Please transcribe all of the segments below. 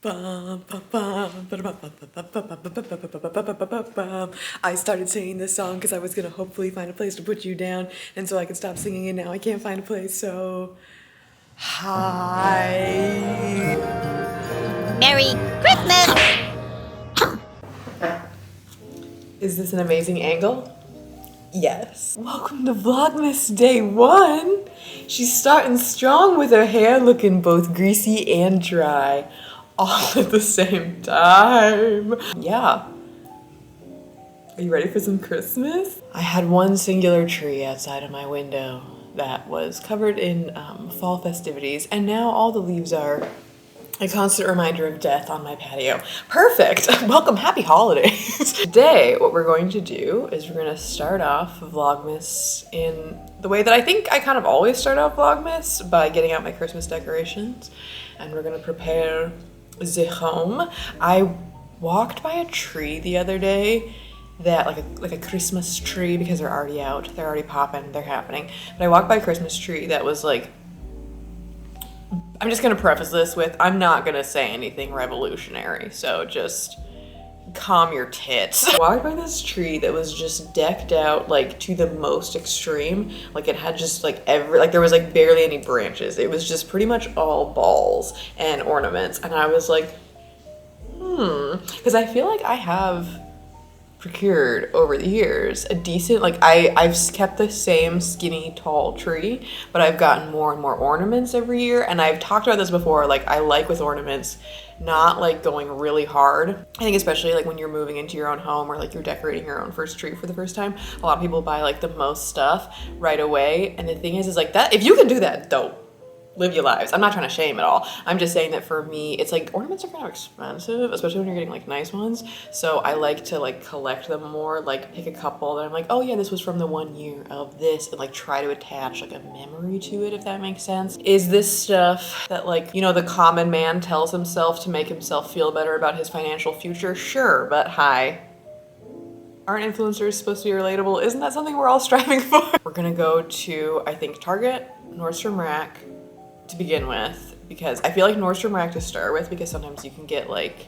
I started singing this song because I was going to hopefully find a place to put you down, and so I could stop singing, and now I can't find a place, so... Hi! Merry Christmas! Is this an amazing angle? Yes. Welcome to Vlogmas Day 1! She's starting strong with her hair looking both greasy and dry, all at the same time. Yeah. Are you ready for some Christmas? I had one singular tree outside of my window that was covered in fall festivities, and now all the leaves are a constant reminder of death on my patio. Perfect! Welcome, happy holidays! Today, what we're going to do is we're gonna start off Vlogmas in the way that I think I kind of always start off Vlogmas, by getting out my Christmas decorations, and we're gonna prepare the home. I walked by a tree the other day that like a Christmas tree, because they're already out, they're already popping, they're happening. But I walked by a Christmas tree that was like, I'm just gonna preface this with, I'm not gonna say anything revolutionary, so just calm your tits. I walked by this tree that was just decked out like to the most extreme. Like it had just like there was like barely any branches. It was just pretty much all balls and ornaments. And I was like, because I feel like I have procured over the years a decent, like I've kept the same skinny tall tree, but I've gotten more and more ornaments every year. And I've talked about this before, like I like with ornaments not like going really hard. I think especially like when you're moving into your own home, or like you're decorating your own first tree for the first time, a lot of people buy like the most stuff right away. And the thing is like that, if you can do that, dope. Live your lives. I'm not trying to shame at all. I'm just saying that for me, it's like ornaments are kind of expensive, especially when you're getting like nice ones. So I like to like collect them more, like pick a couple that I'm like, oh yeah, this was from the 1 year of this, and like try to attach like a memory to it, if that makes sense. Is this stuff that like, you know, the common man tells himself to make himself feel better about his financial future? Sure, but hi. Aren't influencers supposed to be relatable? Isn't that something we're all striving for? We're gonna go to, I think, Target, Nordstrom Rack, to begin with, because I feel like Nordstrom Rack to start with, because sometimes you can get like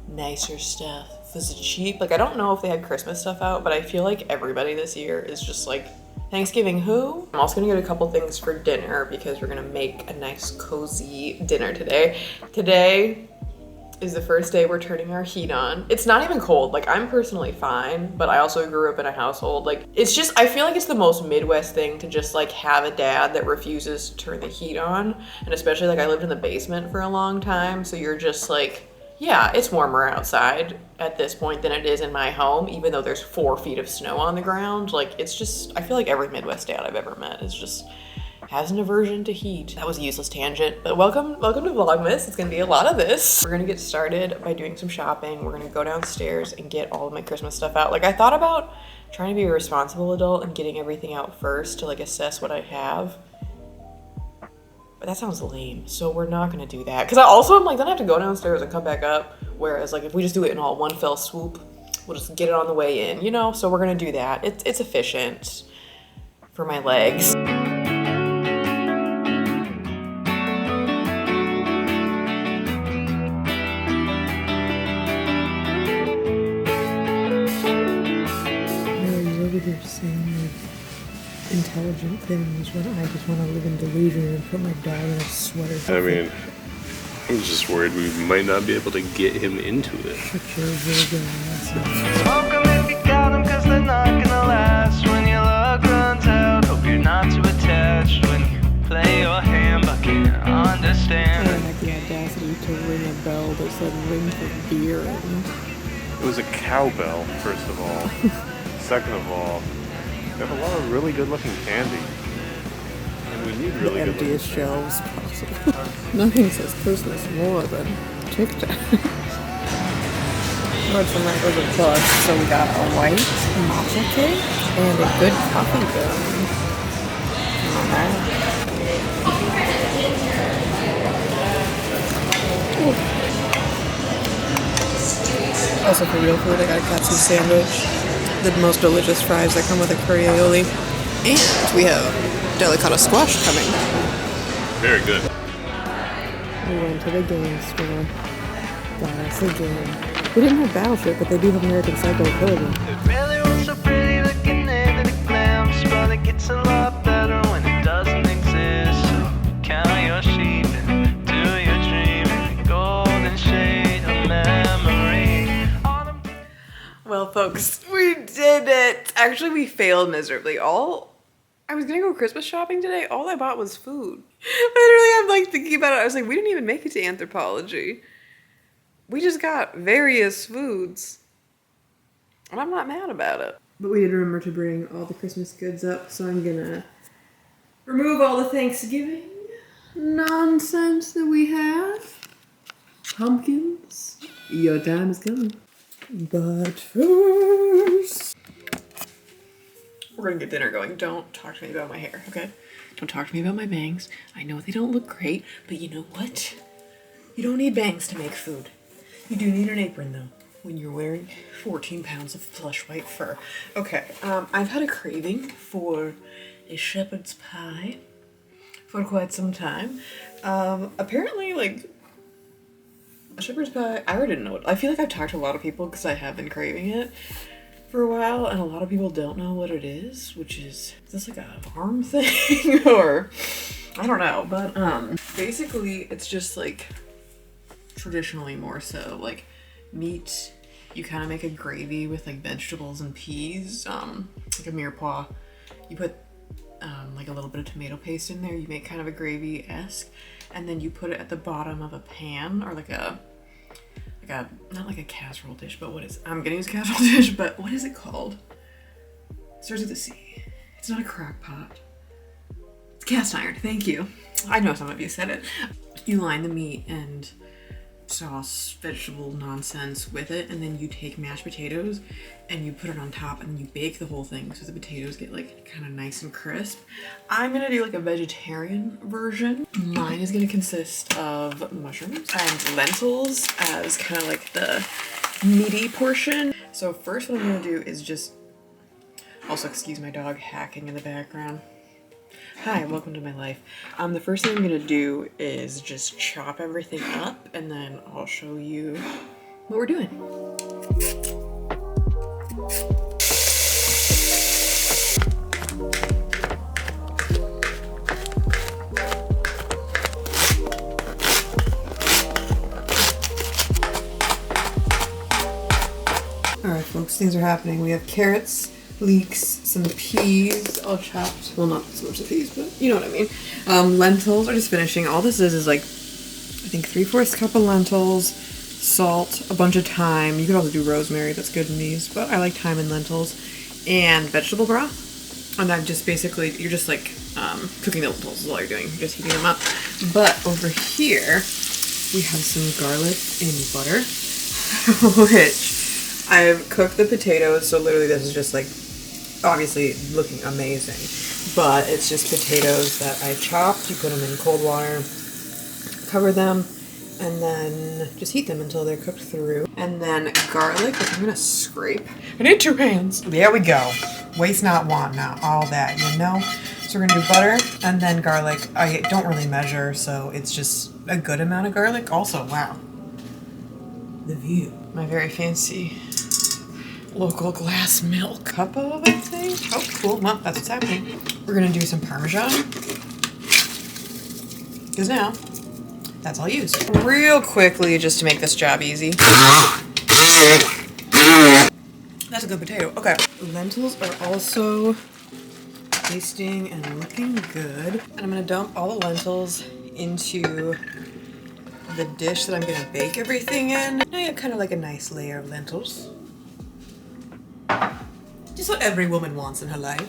nicer stuff for the cheap. Like I don't know if they had Christmas stuff out, but I feel like everybody this year is just like, Thanksgiving who? I'm also gonna get a couple things for dinner, because we're gonna make a nice cozy dinner today. Today is the first day we're turning our heat on. It's not even cold. Like I'm personally fine, but I also grew up in a household. Like it's just, I feel like it's the most Midwest thing to just like have a dad that refuses to turn the heat on. And especially like I lived in the basement for a long time. So you're just like, yeah, it's warmer outside at this point than it is in my home, even though there's 4 feet of snow on the ground. Like it's just, I feel like every Midwest dad I've ever met is just, has an aversion to heat. That was a useless tangent, but welcome to Vlogmas. It's gonna be a lot of this. We're gonna get started by doing some shopping. We're gonna go downstairs and get all of my Christmas stuff out. Like I thought about trying to be a responsible adult and getting everything out first to like assess what I have, but that sounds lame. So we're not gonna do that. Cause I also am like, then I have to go downstairs and come back up. Whereas like if we just do it in all one fell swoop, we'll just get it on the way in, you know? So we're gonna do that. It's efficient for my legs. They're saying like intelligent things when I just want to live in delusion and put my dog in a sweater. I mean, I'm just worried we might not be able to get him into it. Shut your Virgo ass up. Smoke 'em if you got 'em, 'cause they're not gonna last. When your luck runs out, hope you're not too attached. When you play your hand, but can't understand. I had the audacity to ring a bell that said ring for beer, and It was a cowbell, first of all. Second of all, they have a lot of really good-looking candy, and we need really the good-looking emptiest shelves possible. Nothing says Christmas more than Tic Tacs. Nordstrom Rack was a plus, so we got a white matcha cake and a good coffee bean. Also for real food, I got a katsu sandwich, the most delicious fries that come with a curry aioli, and we have delicata squash coming. Very good. We went to the game store. Gosh, again. They didn't have Battleship, but they do have American Psycho Pilgrim. It really was so pretty looking in the glance, but it gets a lot better when it doesn't exist. So count your sheep and do your dream in the golden shade of memory. Well, folks, we did it. Actually, we failed miserably. I was gonna go Christmas shopping today. All I bought was food. Literally, I'm like thinking about it. I was like, we didn't even make it to Anthropology. We just got various foods. And I'm not mad about it. But we did remember to bring all the Christmas goods up, so I'm gonna remove all the Thanksgiving nonsense that we have. Pumpkins, your time is coming. But first, we're gonna get dinner going. Don't talk to me about my hair, okay? Don't talk to me about my bangs. I know they don't look great, but you know what? You don't need bangs to make food. You do need an apron though, when you're wearing 14 pounds of plush white fur. Okay, I've had a craving for a shepherd's pie for quite some time. Apparently, like, a shepherd's pie, I already didn't know it. I feel like I've talked to a lot of people because I have been craving it for a while, and a lot of people don't know what it is, which is this like a farm thing? Or, I don't know, but basically it's just like, traditionally more so, like meat, you kind of make a gravy with like vegetables and peas, like a mirepoix. You put like a little bit of tomato paste in there, you make kind of a gravy-esque, and then you put it at the bottom of a pan, or like a not like a casserole dish, but I'm gonna use a casserole dish, but what is it called? It starts with a C. It's not a crock pot. It's cast iron, thank you. I know some of you said it. You line the meat and sauce, vegetable nonsense with it, and then you take mashed potatoes and you put it on top, and you bake the whole thing so the potatoes get like kind of nice and crisp. I'm gonna do like a vegetarian version. Mine is gonna consist of mushrooms and lentils as kind of like the meaty portion. So first what I'm gonna do is just, also excuse my dog hacking in the background. Hi, welcome to my life. The first thing I'm gonna do is just chop everything up, and then I'll show you what we're doing. Alright folks, things are happening. We have carrots, leeks, some peas, all chopped. Well, not so much the peas, but you know what I mean. Lentils are just finishing. All this is like, I think 3/4 cup of lentils, salt, a bunch of thyme. You could also do rosemary, that's good in these, but I like thyme and lentils, and vegetable broth. And that just basically, you're just like cooking the lentils is all you're doing. You're just heating them up. But over here, we have some garlic in butter, which I've cooked the potatoes, so literally this is just like, obviously looking amazing, but it's just potatoes that I chopped. You put them in cold water, cover them, and then just heat them until they're cooked through. And then garlic, which I'm gonna scrape. I need 2 hands. There we go. Waste not, want not, all that, you know? So we're gonna do butter and then garlic. I don't really measure, so it's just a good amount of garlic. Also, wow, the view. My very fancy local glass milk cup of, I think. Oh, cool. Well, that's what's happening. We're gonna do some Parmesan, because now that's all I'll use. Real quickly, just to make this job easy. That's a good potato. Okay. Lentils are also tasting and looking good. And I'm gonna dump all the lentils into the dish that I'm gonna bake everything in. I have kind of like a nice layer of lentils. Just what every woman wants in her life.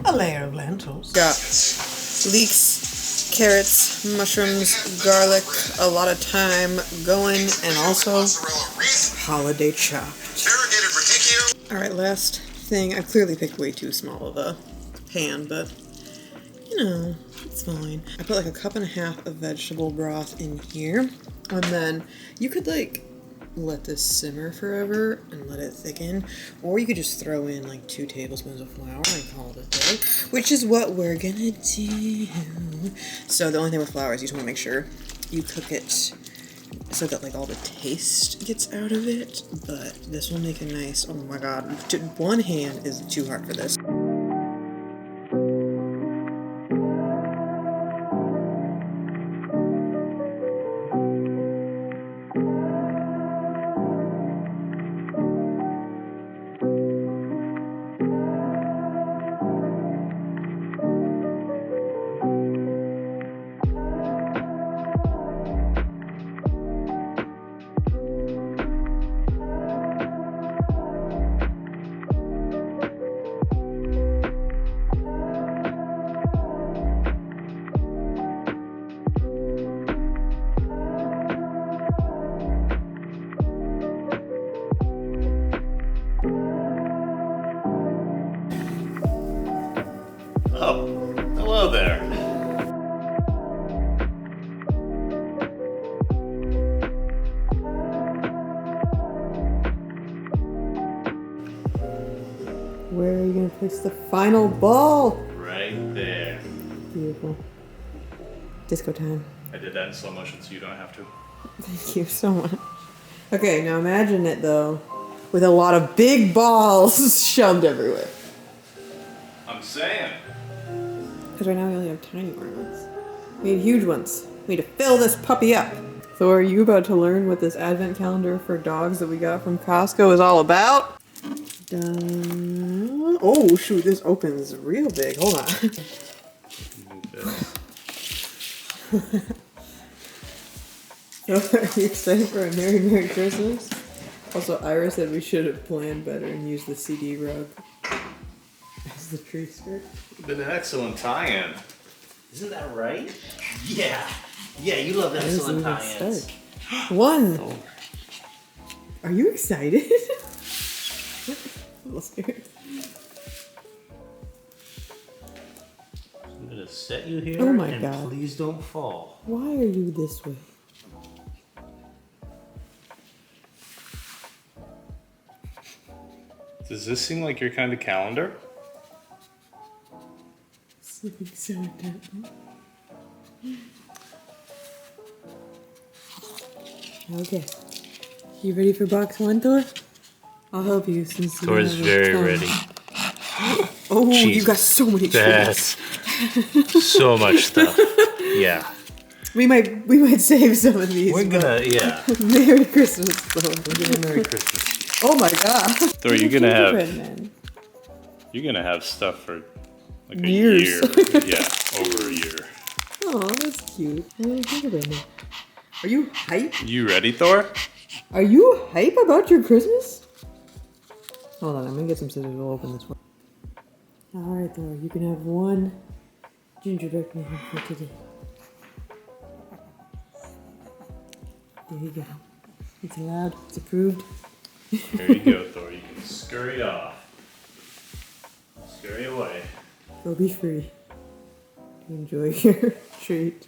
A layer of lentils. Got leeks, carrots, mushrooms, garlic, a lot of thyme going, and also holiday chopped. Alright, last thing. I clearly picked way too small of a pan, but you know, it's fine. I put like 1.5 cups of vegetable broth in here, and then you could like let this simmer forever and let it thicken, or you could just throw in like 2 tablespoons of flour and call it a day, which is what we're gonna do. So the only thing with flour is you just want to make sure you cook it so that like all the taste gets out of it, but this will make a nice, oh my god, one hand is too hard for this. Oh, hello there. Where are you gonna place the final ball? Right there. Beautiful. Disco time. I did that in slow motion so you don't have to. Thank you so much. Okay, now imagine it though, with a lot of big balls shoved everywhere. I'm saying. Because right now we only have tiny ones. We need huge ones. We need to fill this puppy up. So are you about to learn what this advent calendar for dogs that we got from Costco is all about? Dun. Oh shoot, this opens real big. Hold on. So are you excited for a Merry Christmas? Also, Ira said we should have planned better and used the CD rug as the tree skirt. Been an excellent tie-in. Isn't that right? Yeah. Yeah, you love excellent tie-ins. One. Oh. Are you excited? A little scared. I'm gonna set you here. Oh my and God. Please don't fall. Why are you this way? Does this seem like your kind of calendar? Slipping so gently. Okay. You ready for box one, Thor? I'll help you since you Thor's have a very ton. ready. Oh, you Jesus. got so many That's treats. so much stuff. Yeah. We might save some of these. We're gonna, yeah. Merry Christmas, Thor. Merry Christmas. Oh my God. Thor, you're gonna have Man. you're gonna have stuff for like a Years. year. Yeah, over a year. Oh, that's cute. Little gingerbread man. Are you hype? You ready, Thor? Are you hype about your Christmas? Hold on, I'm gonna get some scissors. We'll open this one. Alright, Thor, you can have one gingerbread man for today. There you go. It's allowed. It's approved. There you go, Thor. You can scurry off. Scurry away. Go be free to enjoy your treat.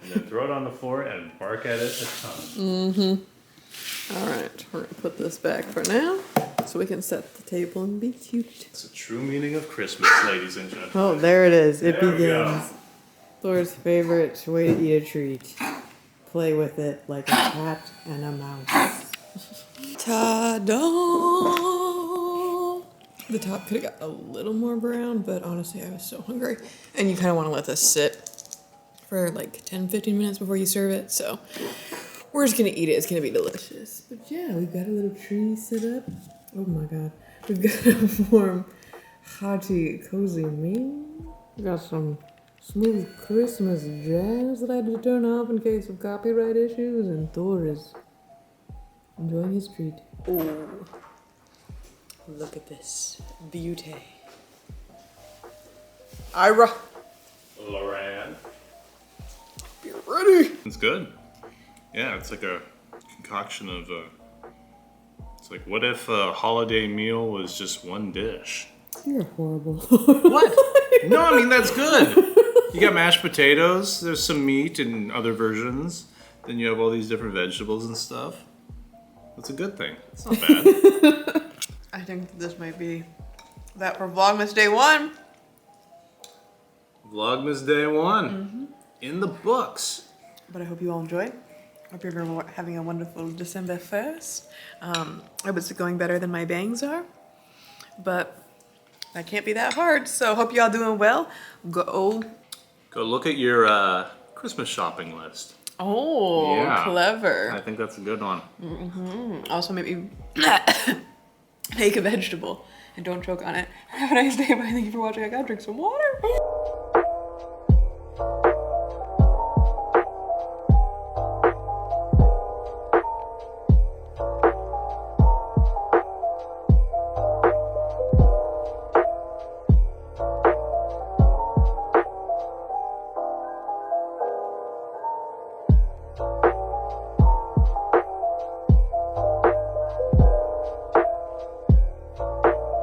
And then throw it on the floor and bark at it a ton. Mm-hmm. Alright, we're gonna put this back for now so we can set the table and be cute. It's a true meaning of Christmas, ladies and gentlemen. Oh, there it is. It There we go. begins. Thor's favorite way to eat a treat. Play with it like a cat and a mouse. Ta-da! The top could have got a little more brown, but honestly, I was so hungry. And you kind of want to let this sit for like 10-15 minutes before you serve it, so we're just gonna eat it. It's gonna be delicious. But yeah, we've got a little tree set up. Oh my god. We've got a warm, hearty, cozy meal. We got some smooth Christmas jazz that I had to turn off in case of copyright issues, and Thor is enjoying his treat. Oh, look at this beauty. Ira, Loran. be ready. It's good. Yeah, it's like a concoction of it's like, what if a holiday meal was just one dish? You're horrible. What? No, I mean, that's good. You got mashed potatoes, there's some meat and other versions. Then you have all these different vegetables and stuff. That's a good thing. It's not bad. I think this might be that for Vlogmas Day 1. Vlogmas Day 1. In the books. But I hope you all enjoy. Hope you're having a wonderful December 1st. I hope it's going better than my bangs are, but that can't be that hard. So hope y'all doing well. Go look at your Christmas shopping list. Oh, Yeah. clever. I think that's a good one. Also, maybe make a vegetable and don't choke on it. Have a nice day. Bye. Thank you for watching. I gotta drink some water.